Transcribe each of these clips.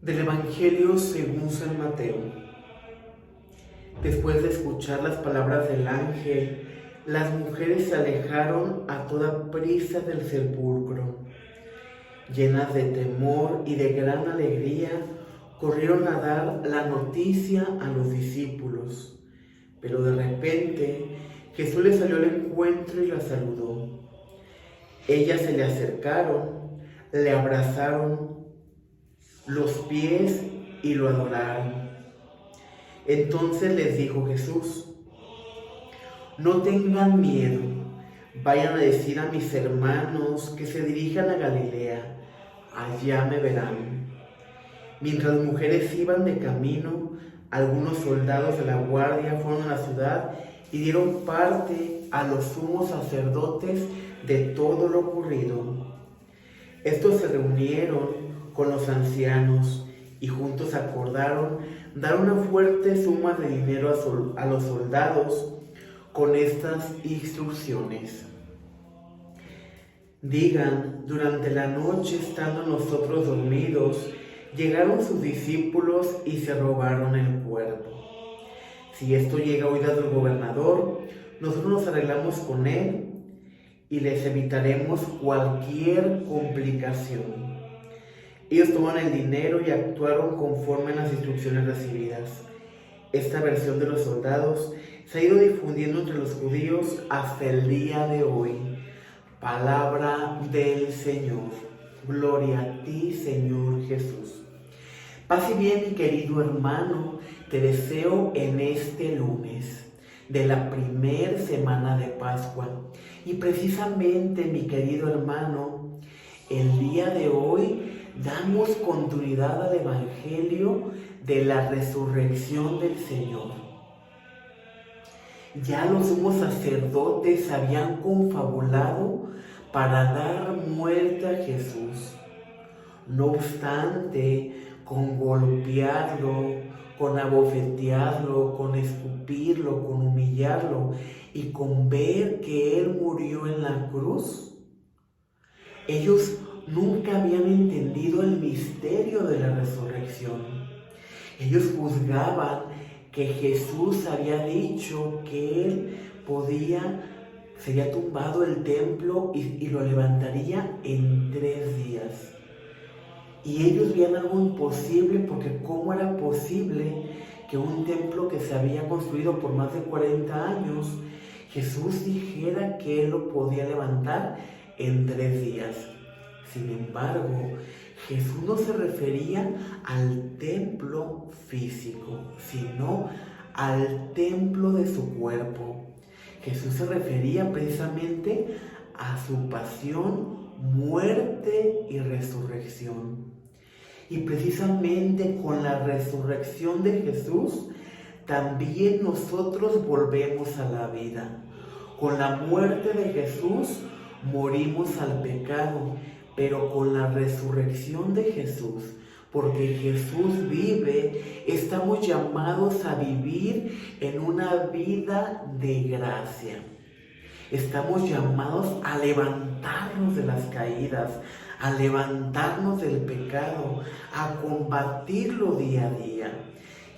Del Evangelio según San Mateo. Después de escuchar las palabras del ángel, las mujeres se alejaron a toda prisa del sepulcro. Llenas de temor y de gran alegría, corrieron a dar la noticia a los discípulos. Pero de repente Jesús les salió al encuentro y las saludó. Ellas se le acercaron, le abrazaron los pies y lo adoraron. Entonces les dijo Jesús: no tengan miedo, vayan a decir a mis hermanos que se dirijan a Galilea, allá me verán. Mientras las mujeres iban de camino, algunos soldados de la guardia fueron a la ciudad y dieron parte a los sumos sacerdotes de todo lo ocurrido. Estos se reunieron con los ancianos y juntos acordaron dar una fuerte suma de dinero a los soldados con estas instrucciones. Digan: durante la noche, estando nosotros dormidos, llegaron sus discípulos y se robaron el cuerpo. Si esto llega a oídas del gobernador, nosotros nos arreglamos con él y les evitaremos cualquier complicación. Ellos tomaron el dinero y actuaron conforme a las instrucciones recibidas. Esta versión de los soldados se ha ido difundiendo entre los judíos hasta el día de hoy. Palabra del Señor. Gloria a ti, Señor Jesús. Paz y bien, mi querido hermano, te deseo en este lunes de la primer semana de Pascua. Y precisamente, mi querido hermano, el día de hoy damos continuidad al Evangelio de la resurrección del Señor. Ya los sumos sacerdotes habían confabulado para dar muerte a Jesús. No obstante, con golpearlo, con abofetearlo, con escupirlo, con humillarlo y con ver que Él murió en la cruz, ellos nunca habían entendido el misterio de la resurrección. Ellos juzgaban que Jesús había dicho que Él sería tumbado el templo y lo levantaría en 3 días. Y ellos veían algo imposible, porque ¿cómo era posible que un templo que se había construido por más de 40 años, Jesús dijera que Él lo podía levantar en 3 días? Sin embargo, Jesús no se refería al templo físico, sino al templo de su cuerpo. Jesús se refería precisamente a su pasión, muerte y resurrección. Y precisamente con la resurrección de Jesús, también nosotros volvemos a la vida. Con la muerte de Jesús, morimos al pecado, pero con la resurrección de Jesús, porque Jesús vive, estamos llamados a vivir en una vida de gracia. Estamos llamados a levantarnos de las caídas, a levantarnos del pecado, a combatirlo día a día.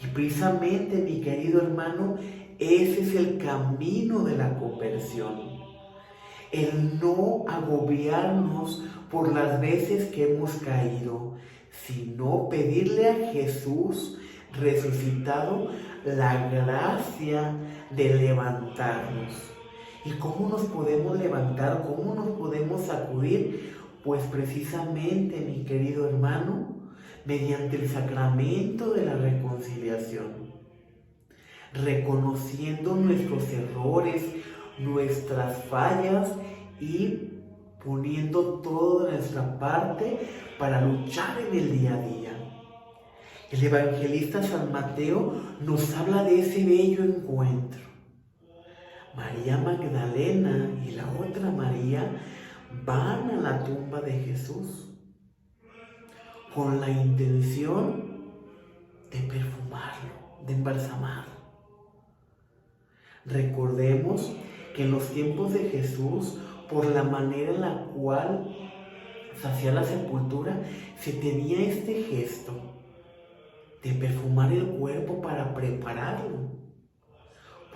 Y precisamente, mi querido hermano, ese es el camino de la conversión. El no agobiarnos por las veces que hemos caído, sino pedirle a Jesús resucitado la gracia de levantarnos. ¿Y cómo nos podemos levantar? ¿Cómo nos podemos sacudir? Pues precisamente, mi querido hermano, mediante el sacramento de la reconciliación, reconociendo nuestros errores, nuestras fallas y poniendo toda nuestra parte para luchar en el día a día. El evangelista San Mateo nos habla de ese bello encuentro. María Magdalena y la otra María van a la tumba de Jesús con la intención de perfumarlo, de embalsamarlo. Recordemos que en los tiempos de Jesús, por la manera en la cual se hacía la sepultura, se tenía este gesto de perfumar el cuerpo para prepararlo.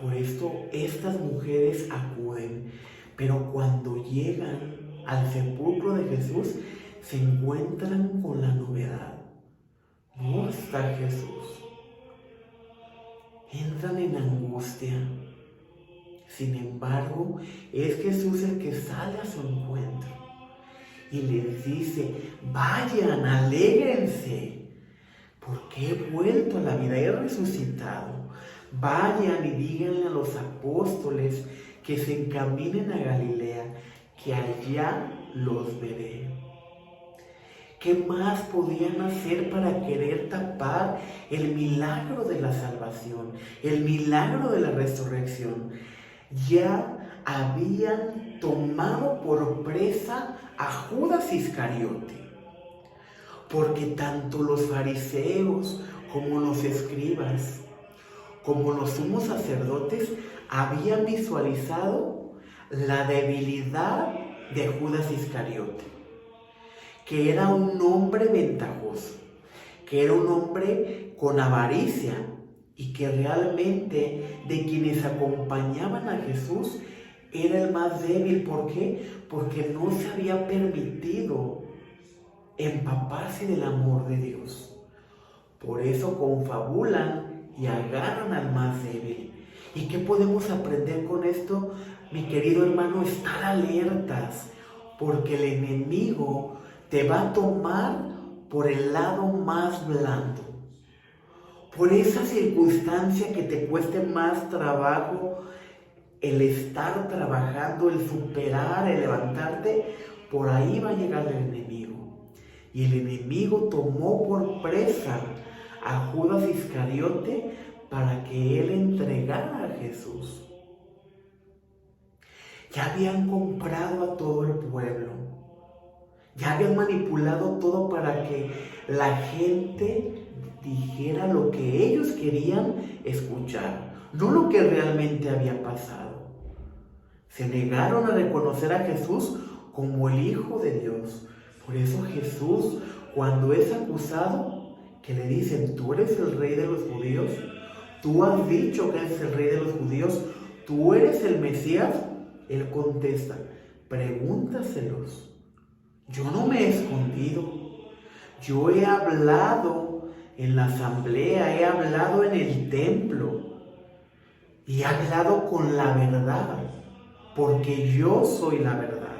Por esto estas mujeres acuden, pero cuando llegan al sepulcro de Jesús, se encuentran con la novedad. No está Jesús. Entran en angustia. Sin embargo, es Jesús el que sale a su encuentro y les dice: vayan, alégrense, porque he vuelto a la vida, he resucitado. Vayan y díganle a los apóstoles que se encaminen a Galilea, que allá los veré. ¿Qué más podían hacer para querer tapar el milagro de la salvación, el milagro de la resurrección? Ya habían tomado por presa a Judas Iscariote, porque tanto los fariseos como los escribas, como los sumos sacerdotes, habían visualizado la debilidad de Judas Iscariote, que era un hombre ventajoso, que era un hombre con avaricia y que realmente de quienes acompañaban a Jesús era el más débil. ¿Por qué? Porque no se había permitido empaparse del amor de Dios. Por eso confabulan y agarran al más débil. ¿Y qué podemos aprender con esto, mi querido hermano? Estar alertas, porque el enemigo te va a tomar por el lado más blando, por esa circunstancia que te cueste más trabajo el estar trabajando, el superar, el levantarte. Por ahí va a llegar el enemigo. Y el enemigo tomó por presa a Judas Iscariote para que él entregara a Jesús. Ya habían comprado a todo el pueblo. Ya habían manipulado todo para que la gente dijera lo que ellos querían escuchar, no lo que realmente había pasado. Se negaron a reconocer a Jesús como el Hijo de Dios. Por eso Jesús, cuando es acusado, que le dicen: tú eres el rey de los judíos, tú has dicho que eres el rey de los judíos, tú eres el Mesías, él contesta: pregúntaselos. Yo no me he escondido. Yo he hablado en la asamblea, he hablado en el templo y he hablado con la verdad, porque yo soy la verdad.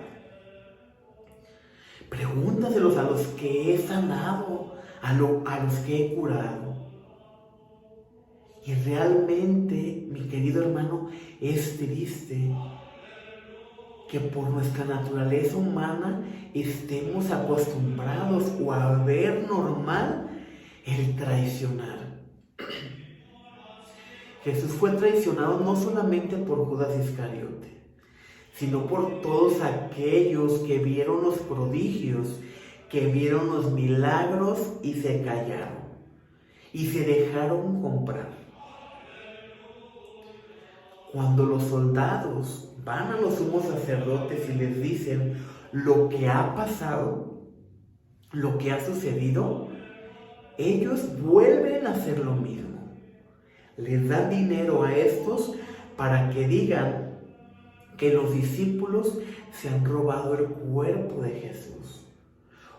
Pregúntaselos a los que he sanado, a los que he curado. Y realmente, mi querido hermano, es triste que por nuestra naturaleza humana estemos acostumbrados o a ver normal el traicionar. Jesús fue traicionado no solamente por Judas Iscariote, sino por todos aquellos que vieron los prodigios, que vieron los milagros y se callaron y se dejaron comprar. Cuando los soldados van a los sumos sacerdotes y les dicen lo que ha pasado, lo que ha sucedido, ellos vuelven a hacer lo mismo. Les dan dinero a estos para que digan que los discípulos se han robado el cuerpo de Jesús.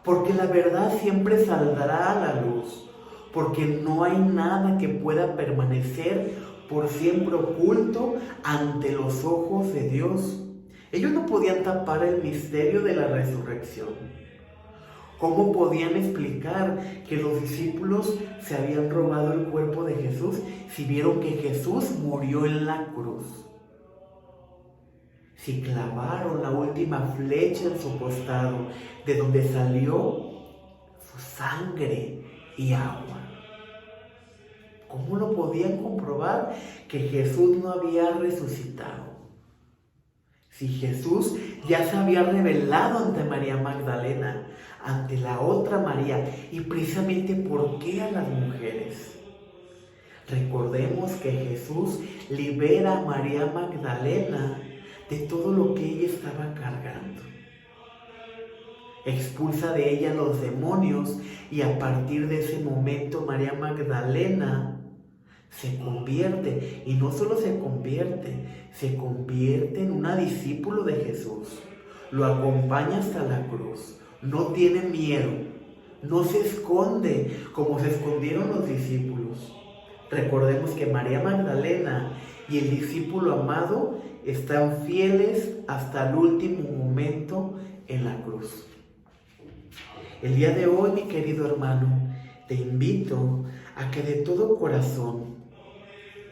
Porque la verdad siempre saldrá a la luz, porque no hay nada que pueda permanecer por siempre oculto ante los ojos de Dios. Ellos no podían tapar el misterio de la resurrección. ¿Cómo podían explicar que los discípulos se habían robado el cuerpo de Jesús si vieron que Jesús murió en la cruz? Si clavaron la última flecha en su costado, de donde salió su sangre y agua. ¿Cómo lo podían comprobar que Jesús no había resucitado? Si Jesús ya se había revelado ante María Magdalena, ante la otra María, y precisamente ¿por qué a las mujeres? Recordemos que Jesús libera a María Magdalena de todo lo que ella estaba cargando. expulsa de ella los demonios y a partir de ese momento María Magdalena se convierte, y no solo se convierte en una discípulo de Jesús. Lo acompaña hasta la cruz, no tiene miedo, no se esconde como se escondieron los discípulos. Recordemos que María Magdalena y el discípulo amado están fieles hasta el último momento en la cruz. El día de hoy, mi querido hermano, te invito a que de todo corazón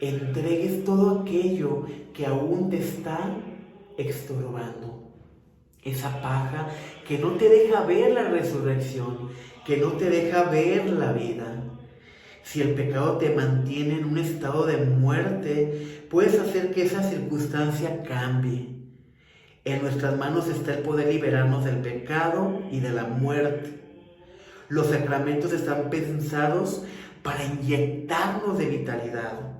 entregues todo aquello que aún te está estorbando. Esa paja que no te deja ver la resurrección, que no te deja ver la vida. Si el pecado te mantiene en un estado de muerte, puedes hacer que esa circunstancia cambie. En nuestras manos está el poder liberarnos del pecado y de la muerte. Los sacramentos están pensados para inyectarnos de vitalidad.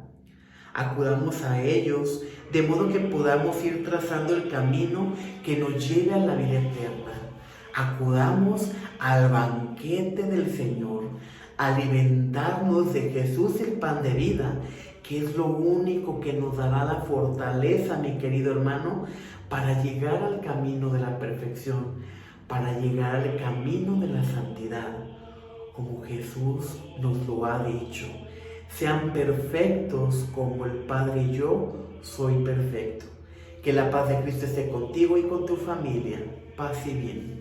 Acudamos a ellos de modo que podamos ir trazando el camino que nos lleve a la vida eterna. Acudamos al banquete del Señor, a alimentarnos de Jesús, el pan de vida, que es lo único que nos dará la fortaleza, mi querido hermano, para llegar al camino de la perfección, para llegar al camino de la santidad, como Jesús nos lo ha dicho. Sean perfectos como el Padre y yo soy perfecto. Que la paz de Cristo esté contigo y con tu familia. Paz y bien.